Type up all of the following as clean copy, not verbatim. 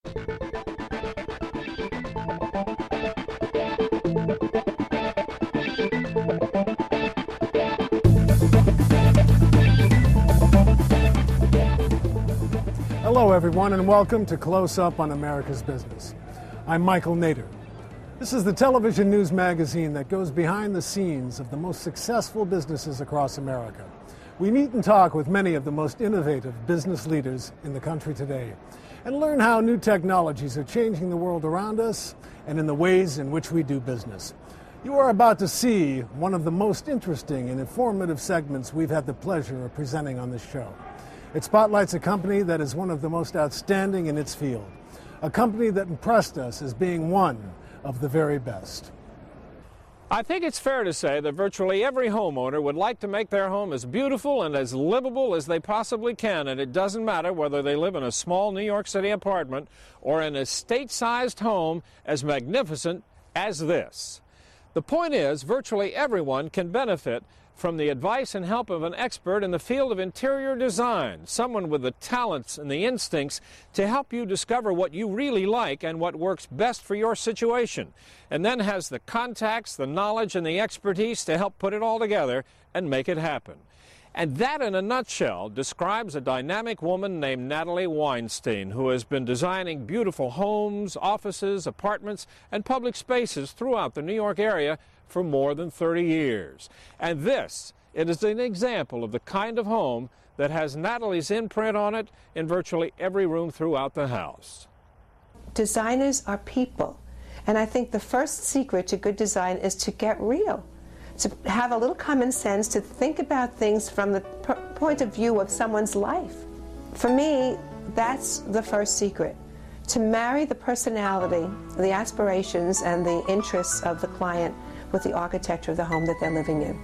Hello, everyone, and welcome to Close Up on America's Business. I'm Michael Nader. This is the television news magazine that goes behind the scenes of the most successful businesses across America. We meet and talk with many of the most innovative business leaders in the country today and learn how new technologies are changing the world around us and in the ways in which we do business. You are about to see one of the most interesting and informative segments we've had the pleasure of presenting on this show. It spotlights a company that is one of the most outstanding in its field, a company that impressed us as being one of the very best. I think it's fair to say that virtually every homeowner would like to make their home as beautiful and as livable as they possibly can, and it doesn't matter whether they live in a small New York City apartment or in a state-sized home as magnificent as this. The point is, virtually everyone can benefit from the advice and help of an expert in the field of interior design, someone with the talents and the instincts to help you discover what you really like and what works best for your situation, and then has the contacts, the knowledge, and the expertise to help put it all together and make it happen. And that, in a nutshell, describes a dynamic woman named Natalie Weinstein, who has been designing beautiful homes, offices, apartments, and public spaces throughout the New York area for more than 30 years. And this, it is an example of the kind of home that has Natalie's imprint on it in virtually every room throughout the house. Designers are people, and I think the first secret to good design is to get real, to have a little common sense, to think about things from the point of view of someone's life. For me, that's the first secret, to marry the personality, the aspirations, and the interests of the client with the architecture of the home that they're living in.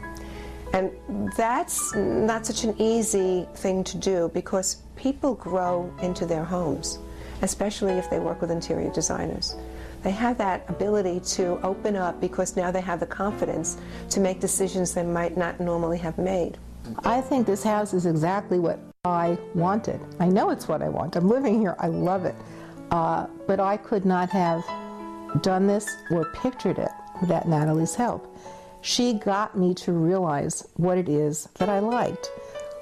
And that's not such an easy thing to do because people grow into their homes, especially if they work with interior designers. They have that ability to open up because now they have the confidence to make decisions they might not normally have made. I think this house is exactly what I wanted. I know it's what I want. I'm living here. I love it. But I could not have done this or pictured it without Natalie's help. She got me to realize what it is that I liked.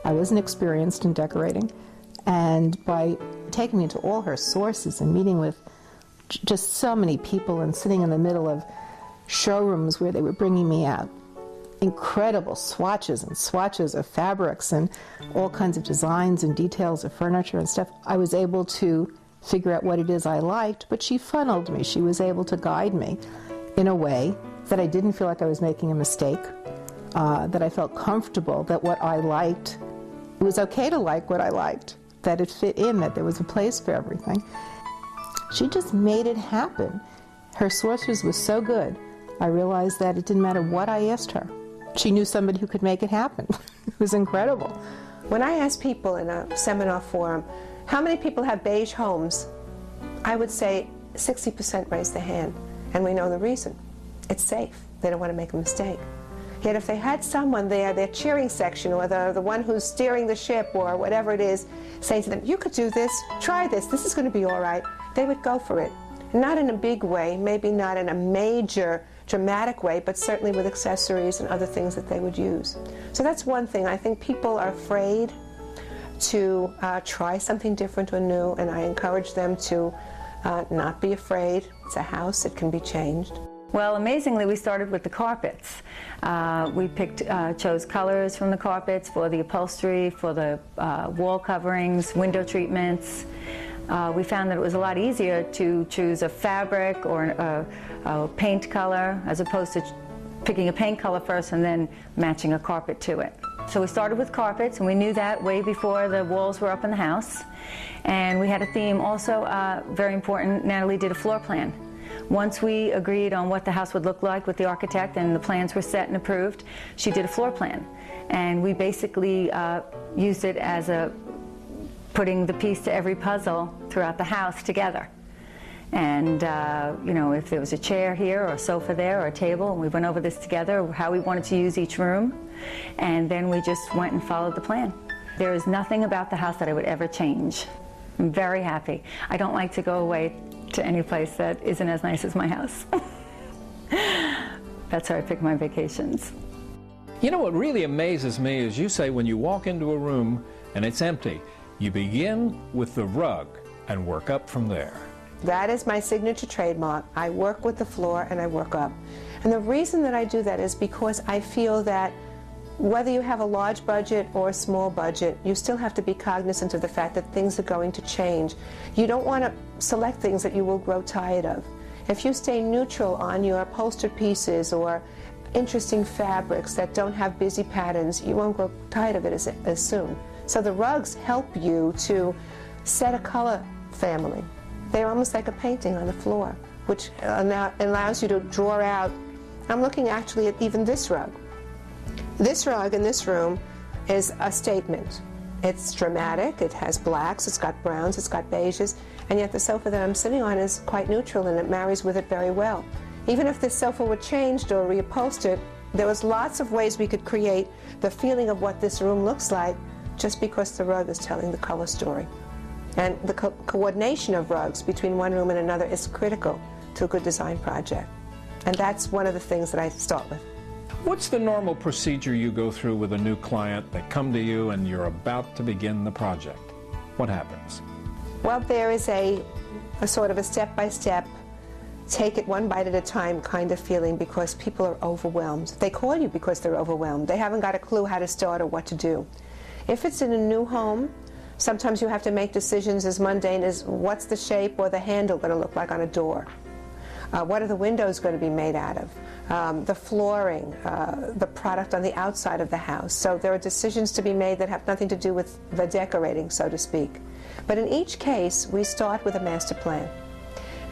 I wasn't experienced in decorating, and by taking me to all her sources and meeting with just so many people and sitting in the middle of showrooms where they were bringing me out incredible swatches and swatches of fabrics and all kinds of designs and details of furniture and stuff, I was able to figure out what it is I liked, but she funneled me. She was able to guide me in a way that I didn't feel like I was making a mistake, that I felt comfortable that what I liked, it was okay to like what I liked, that it fit in, that there was a place for everything. She just made it happen. Her sources were so good, I realized that it didn't matter what I asked her. She knew somebody who could make it happen. It was incredible. When I ask people in a seminar forum, how many people have beige homes? I would say 60% raise their hand. And we know the reason. It's safe. They don't want to make a mistake. Yet if they had someone there, their cheering section, or the one who's steering the ship, or whatever it is, saying to them, you could do this, try this is going to be all right, they would go for it. Not in a big way, maybe not in a major, dramatic way, but certainly with accessories and other things that they would use. So that's one thing. I think people are afraid to try something different or new, and I encourage them to not be afraid. It's a house, it can be changed. Well, amazingly, we started with the carpets. We chose colors from the carpets for the upholstery, for the wall coverings, window treatments. We found that it was a lot easier to choose a fabric or a paint color as opposed to picking a paint color first and then matching a carpet to it. So we started with carpets, and we knew that way before the walls were up in the house. And we had a theme also, very important, Natalie did a floor plan. Once we agreed on what the house would look like with the architect and the plans were set and approved, she did a floor plan. And we basically used it as putting the piece to every puzzle throughout the house together. And, you know, if there was a chair here or a sofa there or a table, and we went over this together, how we wanted to use each room, and then we just went and followed the plan. There is nothing about the house that I would ever change. I'm very happy. I don't like to go away to any place that isn't as nice as my house. That's how I pick my vacations. You know what really amazes me is you say when you walk into a room and it's empty, you begin with the rug and work up from there. That is my signature trademark. I work with the floor and I work up. And the reason that I do that is because I feel that whether you have a large budget or a small budget, you still have to be cognizant of the fact that things are going to change. You don't want to select things that you will grow tired of. If you stay neutral on your upholstered pieces or interesting fabrics that don't have busy patterns, you won't grow tired of it as soon. So the rugs help you to set a color family. They're almost like a painting on the floor, which allows you to draw out. I'm looking actually at even this rug. This rug in this room is a statement. It's dramatic, it has blacks, it's got browns, it's got beiges, and yet the sofa that I'm sitting on is quite neutral and it marries with it very well. Even if this sofa were changed or reupholstered, there was lots of ways we could create the feeling of what this room looks like just because the rug is telling the color story. And the coordination of rugs between one room and another is critical to a good design project. And that's one of the things that I start with. What's the normal procedure you go through with a new client that come to you and you're about to begin the project? What happens? Well, there is a sort of a step-by-step, take it one bite at a time kind of feeling because people are overwhelmed. They call you because they're overwhelmed. They haven't got a clue how to start or what to do. If it's in a new home, sometimes you have to make decisions as mundane as what's the shape or the handle going to look like on a door? What are the windows going to be made out of? The flooring, the product on the outside of the house. So there are decisions to be made that have nothing to do with the decorating, so to speak. But in each case, we start with a master plan.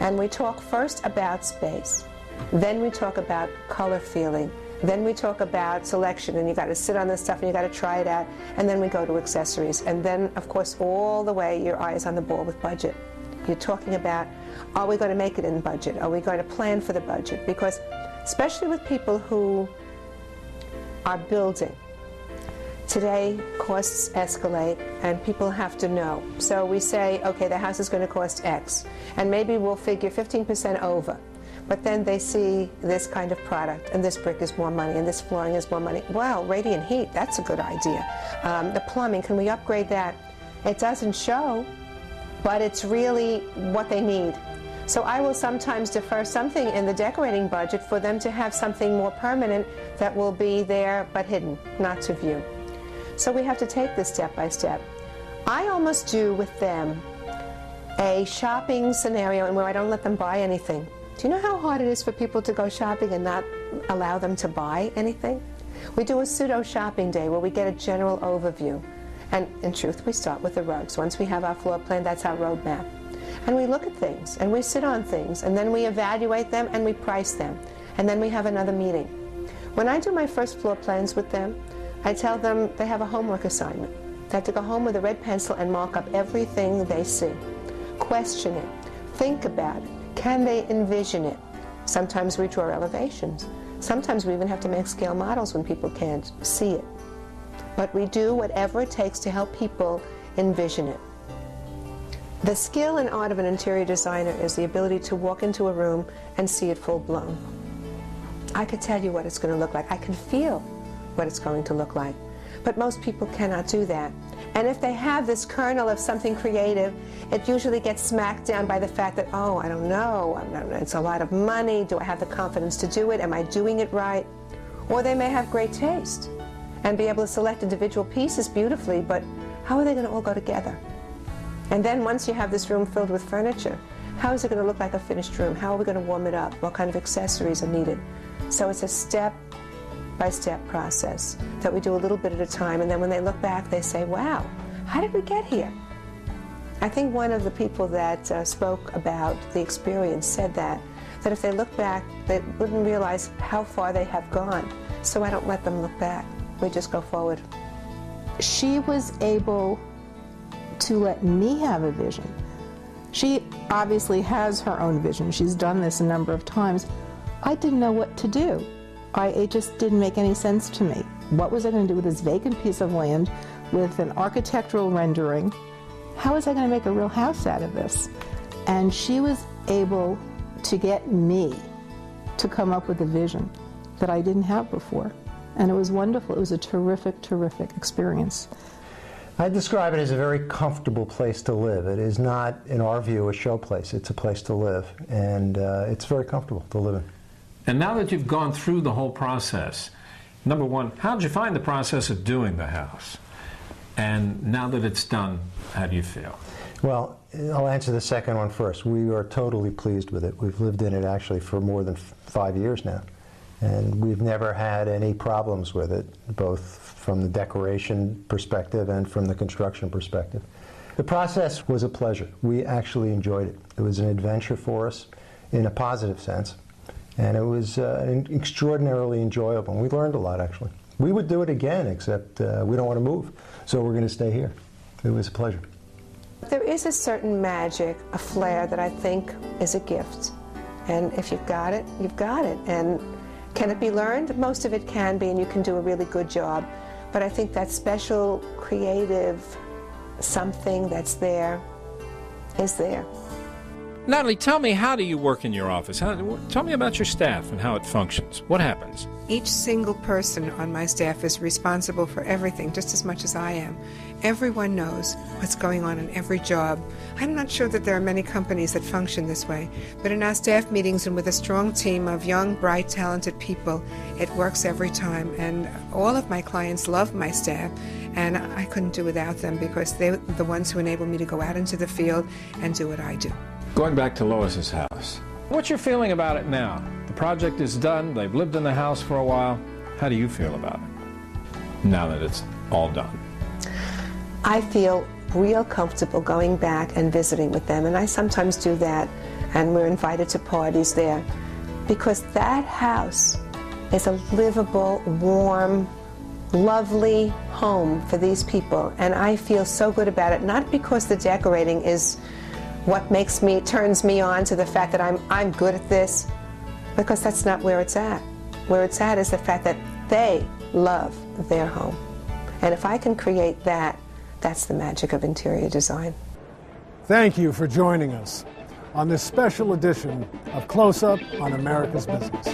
And we talk first about space. Then we talk about color feeling. Then we talk about selection, and you got to sit on this stuff and you got to try it out. And then we go to accessories. And then, of course, all the way your eye is on the ball with budget. You're talking about, are we going to make it in budget? Are we going to plan for the budget? Because especially with people who are building, today costs escalate and people have to know. So we say, okay, the house is going to cost X, and maybe we'll figure 15% over. But then they see this kind of product, and this brick is more money, and this flooring is more money. Well, radiant heat, that's a good idea. The plumbing, can we upgrade that? It doesn't show, but it's really what they need. So I will sometimes defer something in the decorating budget for them to have something more permanent that will be there but hidden, not to view. So we have to take this step by step. I almost do with them a shopping scenario in where I don't let them buy anything. Do you know how hard it is for people to go shopping and not allow them to buy anything? We do a pseudo shopping day where we get a general overview. And in truth, we start with the rugs. Once we have our floor plan, that's our roadmap. And we look at things, and we sit on things, and then we evaluate them, and we price them. And then we have another meeting. When I do my first floor plans with them, I tell them they have a homework assignment. They have to go home with a red pencil and mark up everything they see. Question it. Think about it. Can they envision it? Sometimes we draw elevations. Sometimes we even have to make scale models when people can't see it. But we do whatever it takes to help people envision it. The skill and art of an interior designer is the ability to walk into a room and see it full blown. I could tell you what it's going to look like. I can feel what it's going to look like. But most people cannot do that. And if they have this kernel of something creative, it usually gets smacked down by the fact that, oh, I don't know, it's a lot of money, do I have the confidence to do it, am I doing it right? Or they may have great taste and be able to select individual pieces beautifully, but how are they going to all go together? And then once you have this room filled with furniture, how is it going to look like a finished room? How are we going to warm it up? What kind of accessories are needed? So it's a step-by-step process that we do a little bit at a time, and then when they look back, they say, wow, how did we get here? I think one of the people that spoke about the experience said that if they look back, they wouldn't realize how far they have gone. So I don't let them look back. We just go forward. She was able to let me have a vision. She obviously has her own vision. She's done this a number of times. I didn't know what to do. It just didn't make any sense to me. What was I going to do with this vacant piece of land with an architectural rendering how was I going to make a real house out of this? And she was able to get me to come up with a vision that I didn't have before. And it was wonderful. It was a terrific, terrific experience. I describe it as a very comfortable place to live. It is not, in our view, a show place. It's a place to live, and it's very comfortable to live in. And now that you've gone through the whole process, number one, how did you find the process of doing the house? And now that it's done, how do you feel? Well, I'll answer the second one first. We are totally pleased with it. We've lived in it actually for more than 5 years now, and we've never had any problems with it, both from the decoration perspective and from the construction perspective. The process was a pleasure. We actually enjoyed it. It was an adventure for us in a positive sense, and it was extraordinarily enjoyable. And we learned a lot, actually. We would do it again, except we don't want to move, so we're going to stay here. It was a pleasure. There is a certain magic, a flair that I think is a gift. And if you've got it, you've got it. And can it be learned? Most of it can be, and you can do a really good job. But I think that special, creative something that's there is there. Natalie, tell me, how do you work in your office? Tell me about your staff and how it functions. What happens? Each single person on my staff is responsible for everything, just as much as I am. Everyone knows what's going on in every job. I'm not sure that there are many companies that function this way, but in our staff meetings and with a strong team of young, bright, talented people, it works every time. And all of my clients love my staff, and I couldn't do without them because they're the ones who enable me to go out into the field and do what I do. Going back to Lois's house, what's your feeling about it now? The project is done, they've lived in the house for a while. How do you feel about it now that it's all done? I feel real comfortable going back and visiting with them, and I sometimes do that, and we're invited to parties there, because that house is a livable, warm, lovely home for these people, and I feel so good about it, not because the decorating is what turns me on to the fact that I'm good at this, because that's not where it's at. Where it's at is the fact that they love their home. And if I can create that, that's the magic of interior design. Thank you for joining us on this special edition of Close Up on America's Business.